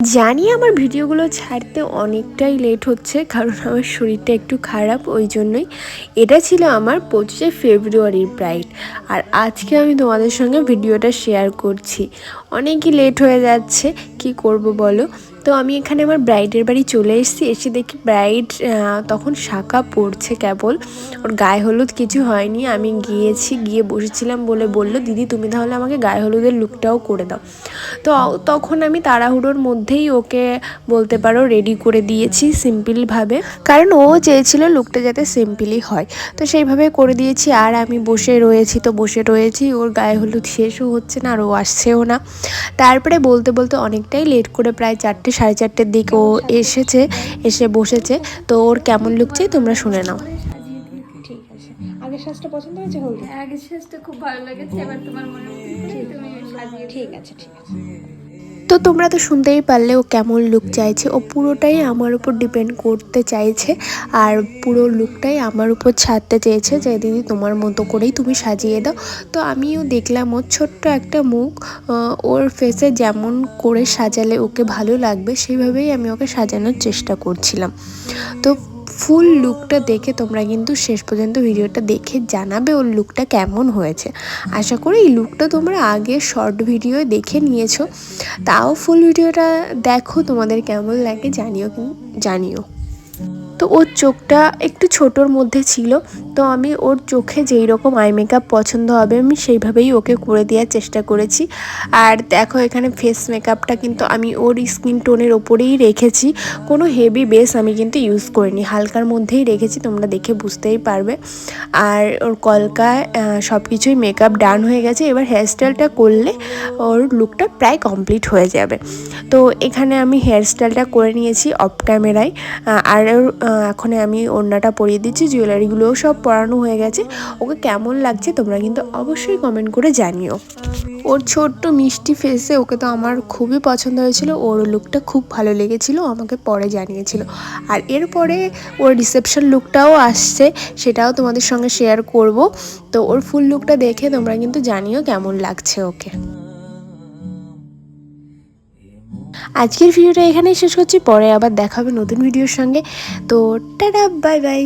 জানি আমার ভিডিওগুলো ছাড়তে অনেকটাই লেট হচ্ছে, কারণ আমার শরীরটা একটু খারাপ, ওই জন্যই। এটা ছিল আমার 25শে ফেব্রুয়ারির ব্রাইড, আর আজকে আমি তোমাদের সঙ্গে ভিডিওটা শেয়ার করছি। অনেকই লেট হয়ে যাচ্ছে, কি করব বলো। তো আমি এখানে আমার ব্রাইডের বাড়ি চলে এসেছি। এসে দেখি ব্রাইড তখন শাঁখা পড়ছে কেবল, ওর গায়ে হলুদ কিছু হয়নি। আমি গিয়ে বসেছিলাম বলে বলল, দিদি তুমি তাহলে আমাকে গায়ে হলুদের লুকটাও করে দাও। তো তখন আমি তাড়াহুড়োর মধ্যেই ওকে বলতে পারো রেডি করে দিয়েছি সিম্পলভাবে, কারণ ও চেয়েছিল লুকটা যাতে সিম্পলই হয়। তো সেইভাবে করে দিয়েছি, আর আমি বসে রয়েছি। ওর গায়ে হলুদ শেষও হচ্ছে না, আর ও আসছেও না। তারপরে বলতে বলতে অনেকটাই লেট করে প্রায় 4টে সাড়ে 4টের দিকে ও এসে বসেছে। তো ওর কেমন লুক চাই তোমরা শুনে নাও। ঠিক আছে, আগের সাজটা পছন্দ হয়েছে? হলুদ? হ্যাঁ, আগের সাজটা খুব ভালো লেগেছে। এবার তোমার মনে হচ্ছে তুমি সাজিয়ে ঠিক আছে। তো তোমরা তো শুনতেই পারলে ও কেমন লুক চাইছে। ও পুরোটাই আমার উপর ডিপেন্ড করতে চাইছে, আর পুরো লুকটাই আমার উপর ছাড়তে চেয়েছে যে দিদি তোমার মতো করেই তুমি সাজিয়ে দাও। তো আমিও দেখলাম ওর ছোট্ট একটা মুখ, ওর ফেসে যেমন করে সাজালে ওকে ভালো লাগবে সেইভাবেই আমি ওকে সাজানোর চেষ্টা করছিলাম। তো ফুল লুকটা দেখে তোমরা কিন্তু শেষ পর্যন্ত ভিডিওটা দেখে জানাবে ওর লুকটা কেমন হয়েছে। আশা করি এই লুকটা তোমরা আগে শর্ট ভিডিও দেখে নিয়েছো, তাও ফুল ভিডিওটা দেখো, তোমাদের কেমন লাগে জানিও। তো ওর চোখটা একটু ছোটোর মধ্যে ছিল, তো আমি ওর চোখে যেই রকম আই মেকআপ পছন্দ হবে আমি সেইভাবেই ওকে করে দেওয়ার চেষ্টা করেছি। আর দেখো এখানে ফেস মেকআপটা কিন্তু আমি ওর স্কিন টোনের ওপরেই রেখেছি, কোনো হেভি বেস আমি কিন্তু ইউজ করিনি, হালকার মধ্যেই রেখেছি, তোমরা দেখে বুঝতেই পারবে। আর ওর কলকায় সব কিছুই মেকআপ ডান হয়ে গেছে। এবার হেয়ারস্টাইলটা করলে ওর লুকটা প্রায় কমপ্লিট হয়ে যাবে। তো এখানে আমি হেয়ারস্টাইলটা করে নিয়েছি অফ ক্যামেরায়, আর এখন আমি ওড়নাটা পরিয়ে দিচ্ছি, জুয়েলারিগুলোও সব পরানো হয়ে গেছে। ওকে কেমন লাগছে তোমরা কিন্তু অবশ্যই কমেন্ট করে জানিও। ওর ছোট্ট মিষ্টি ফেসে ওকে তো আমার খুবই পছন্দ হয়েছিল, ওর লুকটা খুব ভালো লেগেছিল, আমাকে পরে জানিয়েছিল। আর এরপরে ওর রিসেপশন লুকটাও আসছে, সেটাও তোমাদের সঙ্গে শেয়ার করব। তো ওর ফুল লুকটা দেখে তোমরা কিন্তু জানিও কেমন লাগছে ওকে। আজকের ভিডিওটা এখানেই শেষ করছি, পরে আবার দেখা হবে নতুন ভিডিওর সঙ্গে। তো টাটা, বাই বাই।